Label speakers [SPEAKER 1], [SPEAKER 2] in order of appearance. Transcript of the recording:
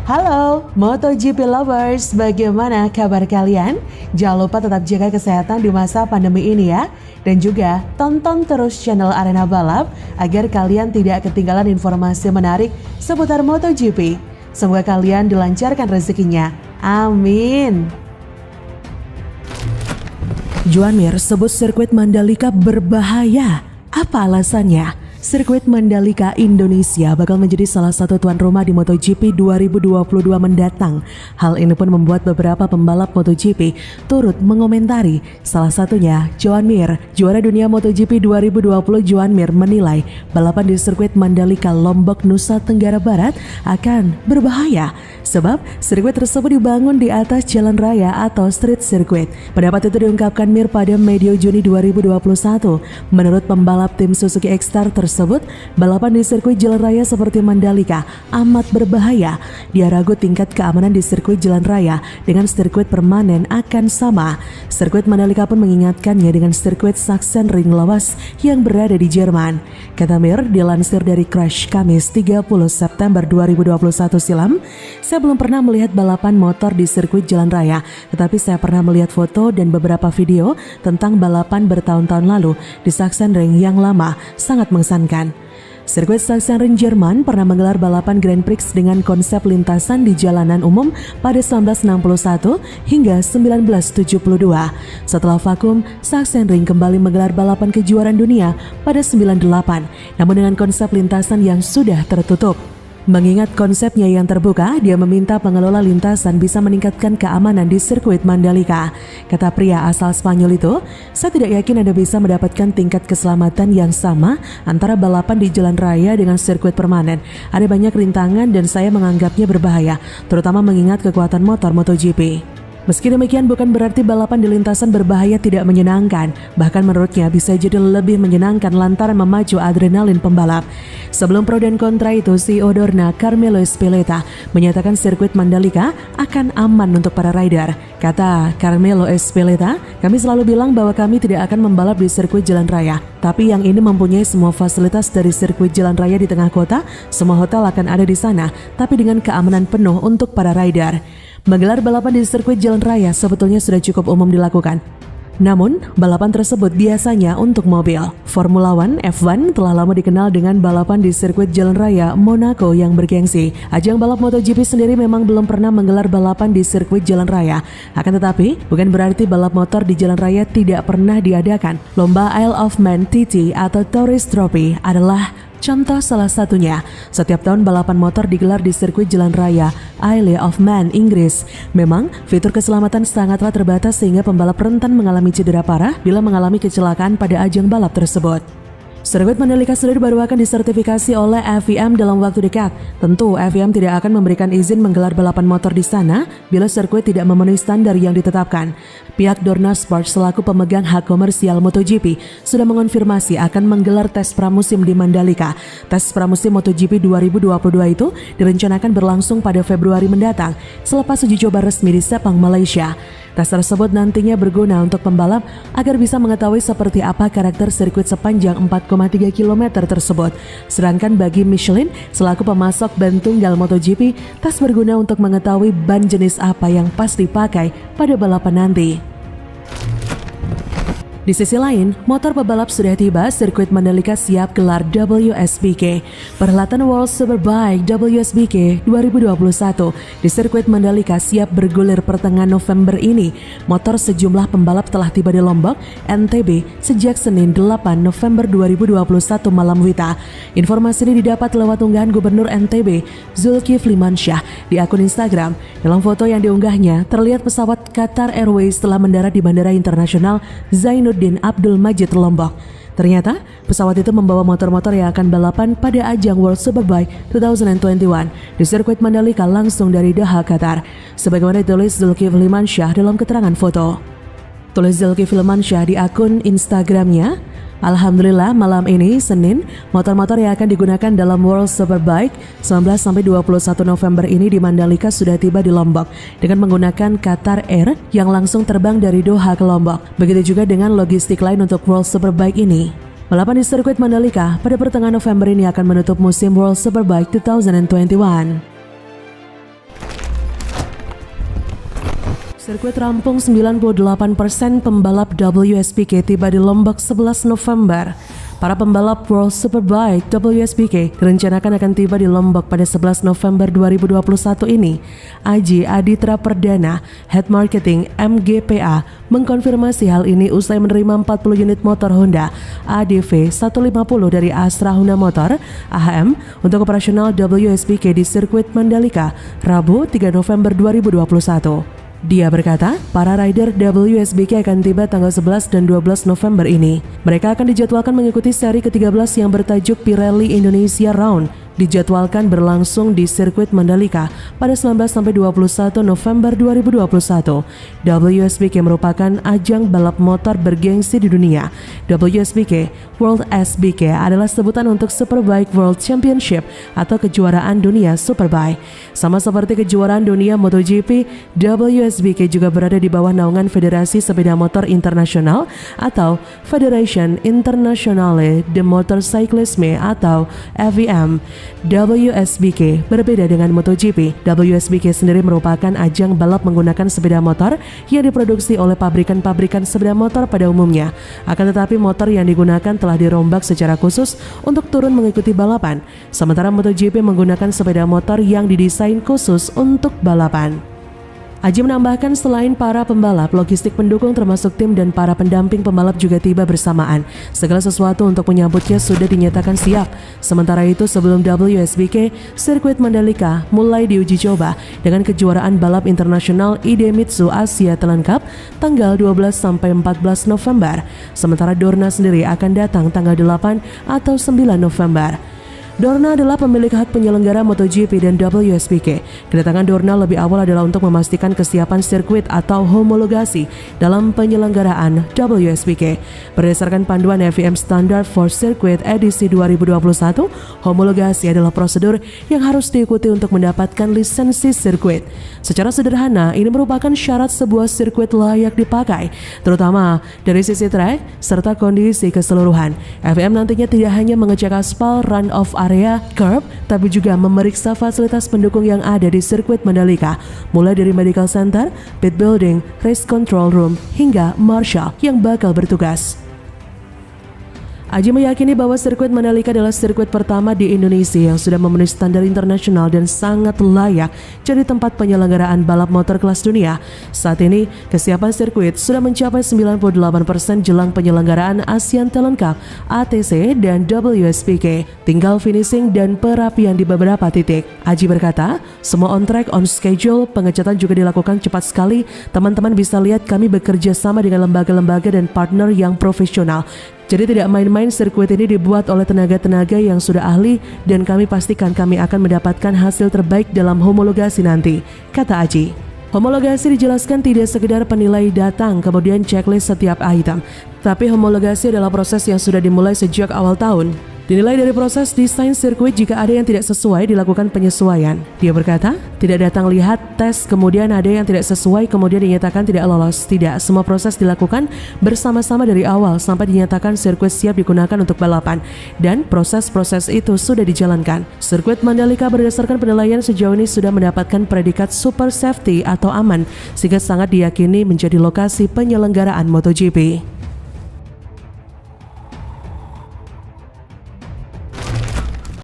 [SPEAKER 1] Halo MotoGP lovers, bagaimana kabar kalian? Jangan lupa tetap jaga kesehatan di masa pandemi ini ya. Dan juga tonton terus channel Arena Balap agar kalian tidak ketinggalan informasi menarik seputar MotoGP. Semoga kalian dilancarkan rezekinya. Amin. Joan Mir sebut sirkuit Mandalika berbahaya. Apa alasannya? Sirkuit Mandalika Indonesia bakal menjadi salah satu tuan rumah di MotoGP 2022 mendatang. Hal ini pun membuat beberapa pembalap MotoGP turut mengomentari. Salah satunya Joan Mir. Juara dunia MotoGP 2020 Joan Mir menilai balapan di sirkuit Mandalika Lombok, Nusa Tenggara Barat akan berbahaya. Sebab sirkuit tersebut dibangun di atas jalan raya atau street circuit. Pendapat itu diungkapkan Mir pada medio Juni 2021. Menurut pembalap tim Suzuki X-Star tersebut, balapan di sirkuit jalan raya seperti Mandalika amat berbahaya. Dia ragu tingkat keamanan di sirkuit jalan raya dengan sirkuit permanen akan sama. Sirkuit Mandalika pun mengingatkannya dengan sirkuit Sachsenring lawas yang berada di Jerman. Kata Mir, dilansir dari Crash Kamis 30 September 2021 silam, saya belum pernah melihat balapan motor di sirkuit jalan raya, tetapi saya pernah melihat foto dan beberapa video tentang balapan bertahun-tahun lalu di Sachsenring yang lama, sangat mengesankan. Sirkuit Sachsenring Jerman pernah menggelar balapan Grand Prix dengan konsep lintasan di jalanan umum pada 1961 hingga 1972. Setelah vakum, Sachsenring kembali menggelar balapan kejuaraan dunia pada 98, namun dengan konsep lintasan yang sudah tertutup. Mengingat konsepnya yang terbuka, dia meminta pengelola lintasan bisa meningkatkan keamanan di sirkuit Mandalika. Kata pria asal Spanyol itu, saya tidak yakin Anda bisa mendapatkan tingkat keselamatan yang sama antara balapan di jalan raya dengan sirkuit permanen. Ada banyak rintangan dan saya menganggapnya berbahaya, terutama mengingat kekuatan motor MotoGP. Meski demikian bukan berarti balapan di lintasan berbahaya tidak menyenangkan. Bahkan menurutnya bisa jadi lebih menyenangkan lantaran memacu adrenalin pembalap. Sebelum pro dan kontra itu, CEO Dorna Carmelo Espeleta menyatakan sirkuit Mandalika akan aman untuk para rider. Kata Carmelo Espeleta, kami selalu bilang bahwa kami tidak akan membalap di sirkuit jalan raya. Tapi yang ini mempunyai semua fasilitas dari sirkuit jalan raya di tengah kota. Semua hotel akan ada di sana, tapi dengan keamanan penuh untuk para rider. Menggelar balapan di sirkuit jalan raya sebetulnya sudah cukup umum dilakukan. Namun, balapan tersebut biasanya untuk mobil. Formula One F1 telah lama dikenal dengan balapan di sirkuit jalan raya Monaco yang bergengsi. Ajang balap MotoGP sendiri memang belum pernah menggelar balapan di sirkuit jalan raya. Akan tetapi, bukan berarti balap motor di jalan raya tidak pernah diadakan. Lomba Isle of Man TT atau Tourist Trophy adalah contoh salah satunya. Setiap tahun balapan motor digelar di sirkuit jalan raya Isle of Man, Inggris. Memang fitur keselamatan sangatlah terbatas sehingga pembalap rentan mengalami cedera parah bila mengalami kecelakaan pada ajang balap tersebut. Sirkuit Mandalika sendiri baru akan disertifikasi oleh FIM dalam waktu dekat. Tentu FIM tidak akan memberikan izin menggelar balapan motor di sana bila sirkuit tidak memenuhi standar yang ditetapkan. Pihak Dorna Sport selaku pemegang hak komersial MotoGP sudah mengonfirmasi akan menggelar tes pramusim di Mandalika. Tes pramusim MotoGP 2022 itu direncanakan berlangsung pada Februari mendatang selepas uji coba resmi di Sepang, Malaysia. Tes tersebut nantinya berguna untuk pembalap agar bisa mengetahui seperti apa karakter sirkuit sepanjang 4,3 km tersebut. Sedangkan bagi Michelin selaku pemasok ban tunggal MotoGP, tes berguna untuk mengetahui ban jenis apa yang pas dipakai pada balapan nanti. Di sisi lain, motor pebalap sudah tiba, sirkuit Mandalika siap gelar WSBK. Perhelatan World Superbike WSBK 2021 di sirkuit Mandalika siap bergulir pertengahan November ini. Motor sejumlah pembalap telah tiba di Lombok, NTB sejak Senin 8 November 2021 malam WITA. Informasi ini didapat lewat unggahan Gubernur NTB Zulkifli Mansyah di akun Instagram. Dalam foto yang diunggahnya, terlihat pesawat Qatar Airways telah mendarat di Bandara Internasional Zainuddin Abdul Majid Lombok. Ternyata pesawat itu membawa motor-motor yang akan balapan pada ajang World Superbike 2021 di sirkuit Mandalika langsung dari Doha, Qatar. Sebagaimana ditulis Zulkifli Mansyah dalam keterangan foto. Tulis Zulkifli Mansyah di akun Instagramnya, Alhamdulillah malam ini Senin, motor-motor yang akan digunakan dalam World Superbike 19-21 November ini di Mandalika sudah tiba di Lombok dengan menggunakan Qatar Air yang langsung terbang dari Doha ke Lombok. Begitu juga dengan logistik lain untuk World Superbike ini. Balapan di sirkuit Mandalika pada pertengahan November ini akan menutup musim World Superbike 2021. Sirkuit rampung 98% pembalap WSBK tiba di Lombok 11 November. Para pembalap World Superbike WSBK direncanakan akan tiba di Lombok pada 11 November 2021 ini. Aji Aditra Perdana, Head Marketing MGPA, mengkonfirmasi hal ini usai menerima 40 unit motor Honda ADV 150 dari Astra Honda Motor AHM untuk operasional WSBK di sirkuit Mandalika, Rabu 3 November 2021. Dia berkata, para rider WSBK akan tiba tanggal 11 dan 12 November ini. Mereka akan dijadwalkan mengikuti seri ke-13 yang bertajuk Pirelli Indonesia Round. Dijadwalkan berlangsung di sirkuit Mandalika pada 19-21 November 2021. WSBK merupakan ajang balap motor bergengsi di dunia. WSBK World SBK adalah sebutan untuk Superbike World Championship atau kejuaraan dunia Superbike. Sama seperti kejuaraan dunia MotoGP, WSBK juga berada di bawah naungan Federasi Sepeda Motor Internasional atau Federation Internationale de Motorcyclisme atau FIM. WSBK berbeda dengan MotoGP. WSBK sendiri merupakan ajang balap menggunakan sepeda motor yang diproduksi oleh pabrikan-pabrikan sepeda motor pada umumnya. Akan tetapi motor yang digunakan telah dirombak secara khusus untuk turun mengikuti balapan. Sementara MotoGP menggunakan sepeda motor yang didesain khusus untuk balapan. Aji menambahkan selain para pembalap, logistik pendukung termasuk tim dan para pendamping pembalap juga tiba bersamaan. Segala sesuatu untuk menyambutnya sudah dinyatakan siap. Sementara itu sebelum WSBK, sirkuit Mandalika mulai diuji coba dengan kejuaraan balap internasional Idemitsu Asia Talent Cup tanggal 12-14 November. Sementara Dorna sendiri akan datang tanggal 8 atau 9 November. Dorna adalah pemilik hak penyelenggara MotoGP dan WSBK. Kedatangan Dorna lebih awal adalah untuk memastikan kesiapan sirkuit atau homologasi dalam penyelenggaraan WSBK. Berdasarkan panduan FIM Standard for Circuit edisi 2021, homologasi adalah prosedur yang harus diikuti untuk mendapatkan lisensi sirkuit. Secara sederhana, ini merupakan syarat sebuah sirkuit layak dipakai, terutama dari sisi track serta kondisi keseluruhan. FIM nantinya tidak hanya mengecek aspal, run-off area, curb, tapi juga memeriksa fasilitas pendukung yang ada di sirkuit Mandalika, mulai dari medical center, pit building, race control room, hingga marshal yang bakal bertugas. Aji meyakini bahwa sirkuit Mandalika adalah sirkuit pertama di Indonesia yang sudah memenuhi standar internasional dan sangat layak jadi tempat penyelenggaraan balap motor kelas dunia. Saat ini, kesiapan sirkuit sudah mencapai 98% jelang penyelenggaraan Asian Talent Cup, ATC, dan WSBK. Tinggal finishing dan perapian di beberapa titik. Aji berkata, semua on track, on schedule, pengecatan juga dilakukan cepat sekali. Teman-teman bisa lihat kami bekerja sama dengan lembaga-lembaga dan partner yang profesional. Jadi tidak main-main, sirkuit ini dibuat oleh tenaga-tenaga yang sudah ahli dan kami pastikan kami akan mendapatkan hasil terbaik dalam homologasi nanti, kata Aji. Homologasi dijelaskan tidak sekedar penilai datang kemudian checklist setiap item, tapi homologasi adalah proses yang sudah dimulai sejak awal tahun. Dinilai dari proses desain sirkuit, jika ada yang tidak sesuai dilakukan penyesuaian. Dia berkata, tidak datang lihat, tes, kemudian ada yang tidak sesuai kemudian dinyatakan tidak lolos. Tidak, semua proses dilakukan bersama-sama dari awal sampai dinyatakan sirkuit siap digunakan untuk balapan. Dan proses-proses itu sudah dijalankan. Sirkuit Mandalika berdasarkan penilaian sejauh ini sudah mendapatkan predikat super safety atau aman, sehingga sangat diyakini menjadi lokasi penyelenggaraan MotoGP.